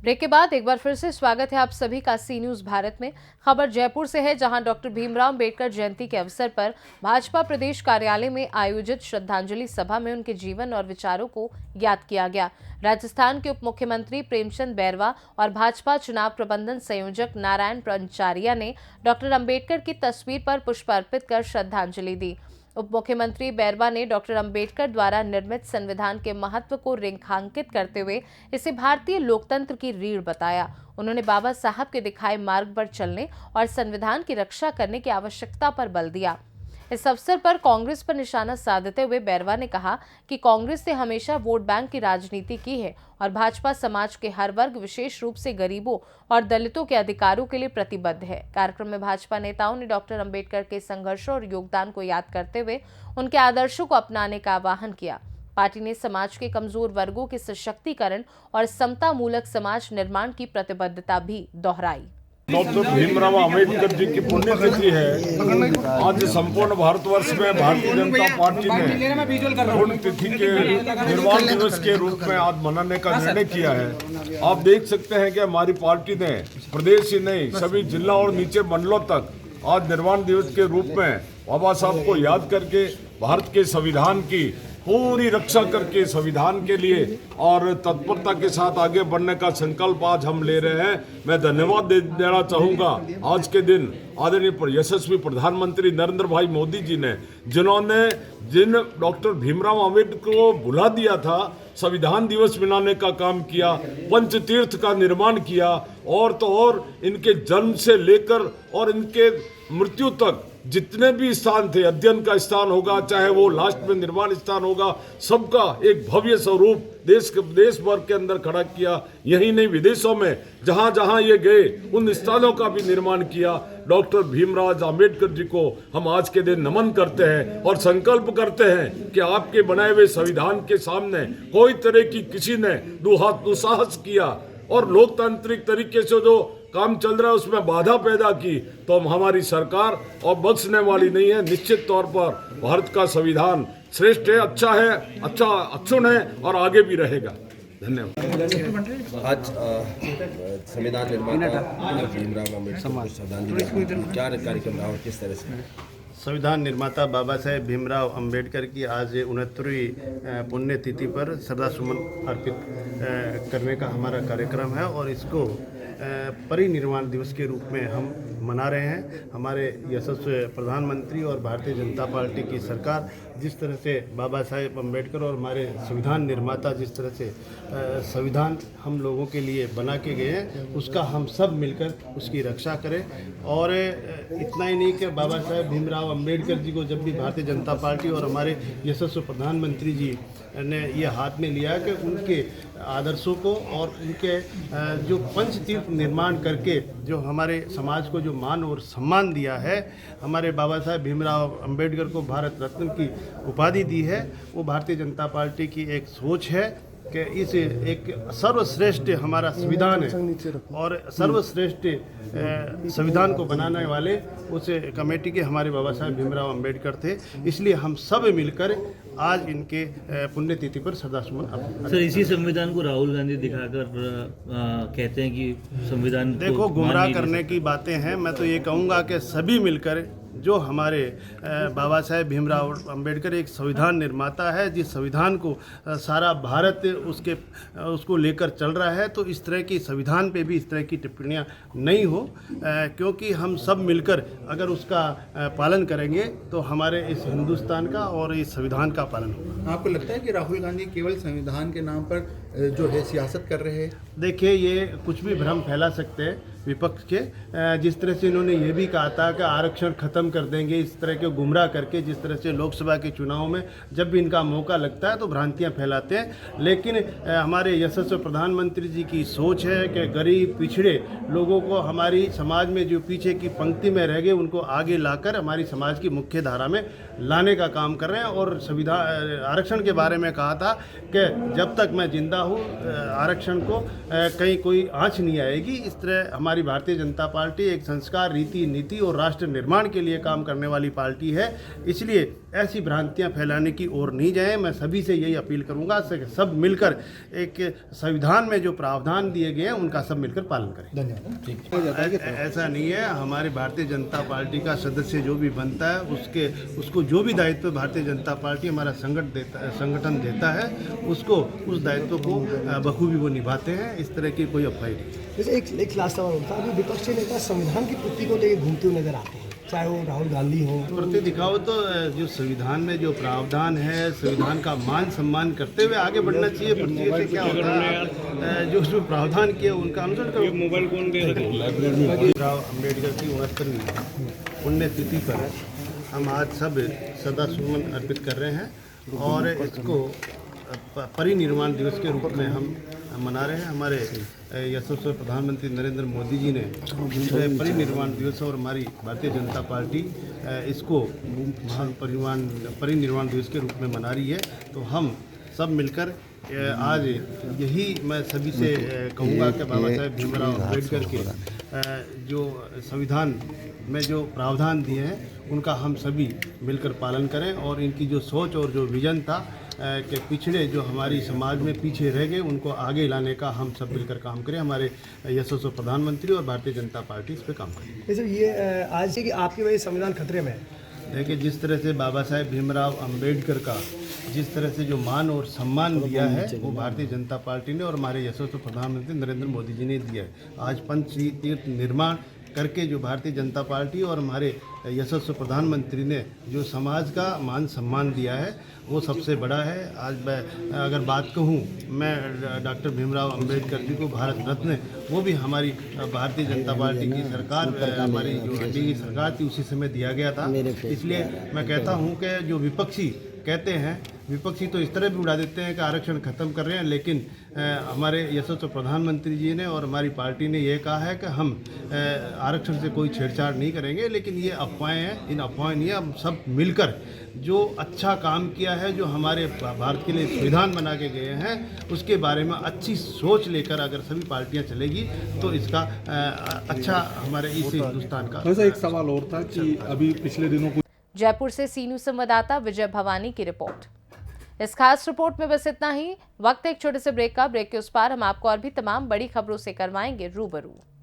Break के बाद एक बार फिर से स्वागत है आप सभी का सी न्यूज भारत में। खबर जयपुर से है, जहां डॉक्टर भीमराव अंबेडकर जयंती के अवसर पर भाजपा प्रदेश कार्यालय में आयोजित श्रद्धांजलि सभा में उनके जीवन और विचारों को याद किया गया। राजस्थान के उप मुख्यमंत्री प्रेमचंद बैरवा और भाजपा चुनाव प्रबंधन संयोजक नारायण पंचारिया ने डॉक्टर अंबेडकर की तस्वीर पर पुष्प अर्पित कर श्रद्धांजलि दी। उप मुख्यमंत्री बैरवा ने डॉक्टर अंबेडकर द्वारा निर्मित संविधान के महत्व को रेखांकित करते हुए इसे भारतीय लोकतंत्र की रीढ़ बताया। उन्होंने बाबा साहब के दिखाए मार्ग पर चलने और संविधान की रक्षा करने की आवश्यकता पर बल दिया। इस अवसर पर कांग्रेस पर निशाना साधते हुए बैरवा ने कहा कि कांग्रेस ने हमेशा वोट बैंक की राजनीति की है और भाजपा समाज के हर वर्ग, विशेष रूप से गरीबों और दलितों के अधिकारों के लिए प्रतिबद्ध है। कार्यक्रम में भाजपा नेताओं ने डॉक्टर अंबेडकर के संघर्षों और योगदान को याद करते हुए उनके आदर्शों को अपनाने का आह्वान किया। पार्टी ने समाज के कमजोर वर्गों के सशक्तिकरण और समता मूलक समाज निर्माण की प्रतिबद्धता भी दोहराई। डॉक्टर भीमराव अंबेडकर जी की पुण्यतिथि है। आज संपूर्ण भारतवर्ष में भारतीय जनता पार्टी ने पुण्यतिथि के निर्वाण दिवस के रूप में आज मनाने का निर्णय किया है। आप देख सकते हैं कि हमारी पार्टी ने प्रदेश ही नहीं, सभी जिला और नीचे मंडलों तक आज निर्वाण दिवस के रूप में बाबा साहब को याद करके भारत के संविधान की पूरी रक्षा करके संविधान के लिए और तत्परता के साथ आगे बढ़ने का संकल्प आज हम ले रहे हैं। मैं धन्यवाद देना चाहूँगा आज के दिन आदरणीय यशस्वी प्रधानमंत्री नरेंद्र भाई मोदी जी ने, जिन डॉक्टर भीमराव अंबेडकर को भुला दिया था, संविधान दिवस मनाने का काम किया, पंचतीर्थ का निर्माण किया और तो और इनके जन्म से लेकर और इनके मृत्यु तक जितने भी स्थान थे, अध्ययन का स्थान होगा, चाहे वो लास्ट में निर्माण स्थान होगा, सबका एक भव्य स्वरूप देश भर के अंदर खड़ा किया। यही नहीं, विदेशों में जहां जहां ये गए उन स्थानों का भी निर्माण किया। डॉक्टर भीमराव अंबेडकर जी को हम आज के दिन नमन करते हैं और संकल्प करते हैं कि आपके बनाए हुए संविधान के सामने कोई तरह की किसी ने दुस्साहस किया और लोकतांत्रिक तरीके से जो काम चल रहा है उसमें बाधा पैदा की, तो हमारी सरकार और बख्शने वाली नहीं है। निश्चित तौर पर भारत का संविधान श्रेष्ठ है, अच्छा है, अक्षुण है और आगे भी रहेगा। धन्यवाद। आज संविधान निर्माता भीमराव अम्बेडकर को श्रद्धांजलि क्या कार्यक्रम रहा और किस तरह से? संविधान निर्माता बाबा साहेब भीमराव अंबेडकर की आज 69वीं पुण्यतिथि पर श्रद्धासुमन अर्पित करने का हमारा कार्यक्रम है और इसको परिनिर्वाण दिवस के रूप में हम मना रहे हैं। हमारे यशस्वी प्रधानमंत्री और भारतीय जनता पार्टी की सरकार जिस तरह से बाबा साहेब अम्बेडकर और हमारे संविधान निर्माता जिस तरह से संविधान हम लोगों के लिए बना के गए हैं, उसका हम सब मिलकर उसकी रक्षा करें। और इतना ही नहीं कि बाबा साहेब भीमराव अम्बेडकर जी को जब भी भारतीय जनता पार्टी और हमारे यशस्वी प्रधानमंत्री जी ने ये हाथ में लिया कि उनके आदर्शों को और उनके जो पंचतीर्थ निर्माण करके जो हमारे समाज को जो मान और सम्मान दिया है, हमारे बाबा साहेब भीमराव अंबेडकर को भारत रत्न की उपाधि दी है, वो भारतीय जनता पार्टी की एक सोच है कि इस एक सर्वश्रेष्ठ हमारा संविधान है और सर्वश्रेष्ठ संविधान को बनाने वाले उस कमेटी के हमारे बाबा साहेब भीमराव अंबेडकर थे। इसलिए हम सब मिलकर आज इनके पुण्यतिथि पर श्रद्धासुमन। सर, इसी संविधान को राहुल गांधी दिखाकर कहते हैं कि संविधान देखो गुमराह करने की बातें हैं। मैं तो ये कहूँगा कि सभी मिलकर, जो हमारे बाबा साहेब भीमराव अंबेडकर एक संविधान निर्माता है, जिस संविधान को सारा भारत उसको लेकर चल रहा है, तो इस तरह की संविधान पे भी इस तरह की टिप्पणियां नहीं हो, क्योंकि हम सब मिलकर अगर उसका पालन करेंगे तो हमारे इस हिंदुस्तान का और इस संविधान का पालन होगा। आपको लगता है कि राहुल गांधी केवल संविधान के नाम पर जो है सियासत कर रहे हैं? देखिए, ये कुछ भी भ्रम फैला सकते हैं विपक्ष के। जिस तरह से इन्होंने ये भी कहा था कि आरक्षण खत्म कर देंगे, इस तरह के गुमराह करके, जिस तरह से लोकसभा के चुनाव में जब भी इनका मौका लगता है तो भ्रांतियां फैलाते हैं। लेकिन हमारे यशस्वी प्रधानमंत्री जी की सोच है कि गरीब पिछड़े लोगों को, हमारी समाज में जो पीछे की पंक्ति में रह गए, उनको आगे लाकर हमारी समाज की मुख्य धारा में लाने का काम कर रहे हैं। और संविधान आरक्षण के बारे में कहा था कि जब तक मैं जिंदा हूँ आरक्षण को कहीं कोई आँच नहीं आएगी। इस तरह हमारी भारतीय जनता पार्टी एक संस्कार, रीति, नीति और राष्ट्र निर्माण के लिए काम करने वाली पार्टी है। इसलिए ऐसी भ्रांतियां फैलाने की ओर नहीं जाए। मैं सभी से यही अपील करूंगा कि सब मिलकर एक संविधान में जो प्रावधान दिए गए हैं उनका सब मिलकर पालन करें। धन्यवाद। ऐसा नहीं है, हमारी भारतीय जनता पार्टी का सदस्य जो भी बनता है उसको जो भी दायित्व भारतीय जनता पार्टी हमारा संगठन देता है उसको उस दायित्व को बखूबी वो निभाते हैं। इस तरह की कोई अफवाह नहीं। जैसे एक लास्ट सवाल होता है, अभी विपक्षी नेता संविधान की पुष्टि को लेकर घूमते हुए नजर आते हैं, चाहे वो राहुल गांधी हो। प्रति दिखाओ तो जो संविधान में जो प्रावधान है, संविधान का मान सम्मान करते हुए आगे बढ़ना चाहिए। प्रत्येक से क्या होता है, जो प्रावधान किया उनका अनुसरण करो। मोबाइल कौन दे रहे? भीमराव अम्बेडकर की 69वीं पुण्यतिथि पर हम आज सब श्रद्धासुमन अर्पित कर रहे हैं और इसको परिनिर्वाण दिवस के रूप में हम मना रहे हैं। हमारे यशस्वी प्रधानमंत्री नरेंद्र मोदी जी ने परिनिर्वाण दिवस और हमारी भारतीय जनता पार्टी इसको महान परिनिर्वाण दिवस के रूप में मना रही है। तो हम सब मिलकर आज यही मैं सभी से कहूँगा कि बाबा साहेब भीमराव अम्बेडकर के जो संविधान में जो प्रावधान दिए हैं उनका हम सभी मिलकर पालन करें और इनकी जो सोच और जो विजन था कि पिछड़े जो हमारी समाज में पीछे रह गए उनको आगे लाने का हम सब मिलकर काम करें। हमारे यशस्वी प्रधानमंत्री और भारतीय जनता पार्टी इस पर काम करें। जैसे ये आज से कि आपकी वजह से संविधान खतरे में है। देखिए, जिस तरह से बाबा साहेब भीमराव अम्बेडकर का जिस तरह से जो मान और सम्मान दिया है वो भारतीय जनता पार्टी ने और हमारे यशस्वी प्रधानमंत्री नरेंद्र मोदी जी ने दिया है। आज पंचतीर्थ निर्माण करके जो भारतीय जनता पार्टी और हमारे यशस्वी प्रधानमंत्री ने जो समाज का मान सम्मान दिया है वो सबसे बड़ा है। आज मैं अगर बात कहूँ, मैं डॉक्टर भीमराव अम्बेडकर जी को भारत रत्न वो भी हमारी भारतीय जनता पार्टी की सरकार, हमारी जो एनडीए की सरकार थी उसी समय दिया गया था। इसलिए मैं कहता हूँ कि जो विपक्षी कहते हैं, विपक्षी तो इस तरह भी उड़ा देते हैं कि आरक्षण खत्म कर रहे हैं, लेकिन हमारे यशस्वी प्रधानमंत्री जी ने और हमारी पार्टी ने यह कहा है कि हम आरक्षण से कोई छेड़छाड़ नहीं करेंगे। लेकिन ये अफवाहें हैं, इन अफवाहें नहीं है। हम सब मिलकर जो अच्छा काम किया है, जो हमारे भारत के लिए संविधान बना के गए हैं, उसके बारे में अच्छी सोच लेकर अगर सभी पार्टियां चलेगी तो इसका अच्छा हमारे इस हिंदुस्तान का। वैसे एक सवाल और था कि अभी पिछले दिनों को जयपुर से सी न्यूज संवाददाता विजय भवानी की रिपोर्ट। इस खास रिपोर्ट में बस इतना ही। वक्त एक छोटे से ब्रेक का। ब्रेक के उस पार हम आपको और भी तमाम बड़ी खबरों से करवाएंगे रूबरू।